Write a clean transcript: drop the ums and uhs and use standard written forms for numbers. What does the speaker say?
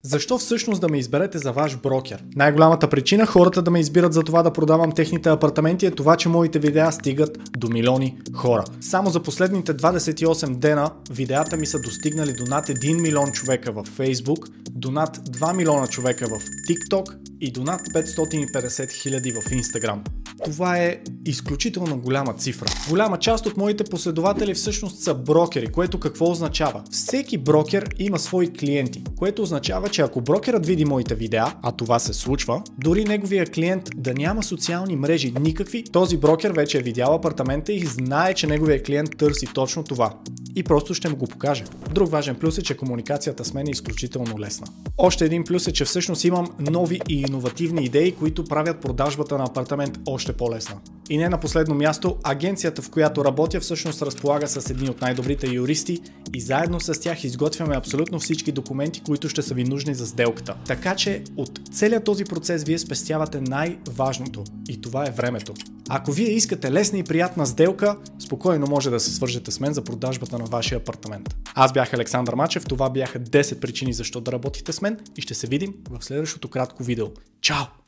Защо всъщност да ме изберете за ваш брокер? Най-голямата причина хората да ме избират за това да продавам техните апартаменти е това, че моите видеа стигат до милиони хора. Само за последните 28 дена видеята ми са достигнали до над 1 милион човека в Facebook, до над 2 милиона човека в TikTok и до над 550 хиляди в Instagram. Това е изключително голяма цифра. Голяма част от моите последователи всъщност са брокери, което какво означава? Всеки брокер има свои клиенти, което означава, че ако брокерът види моите видеа, а това се случва, дори неговия клиент да няма социални мрежи никакви, този брокер вече е видял апартамента и знае, че неговия клиент търси точно това. И просто ще му го покаже. Друг важен плюс е, че комуникацията с мен е изключително лесна. Още един плюс е, че всъщност имам нови и иновативни идеи, които правят продажбата на апартамент още по-лесна. И не на последно място, агенцията, в която работя, всъщност разполага с едни от най-добрите юристи и заедно с тях изготвяме абсолютно всички документи, които ще са ви нужни за сделката. Така че от целият този процес вие спестявате най-важното и това е времето. Ако вие искате лесна и приятна сделка, спокойно може да се свържете с мен за продажбата на вашия апартамент. Аз бях Александър Мачев, това бяха 10 причини защо да работите с мен и ще се видим в следващото кратко видео. Чао!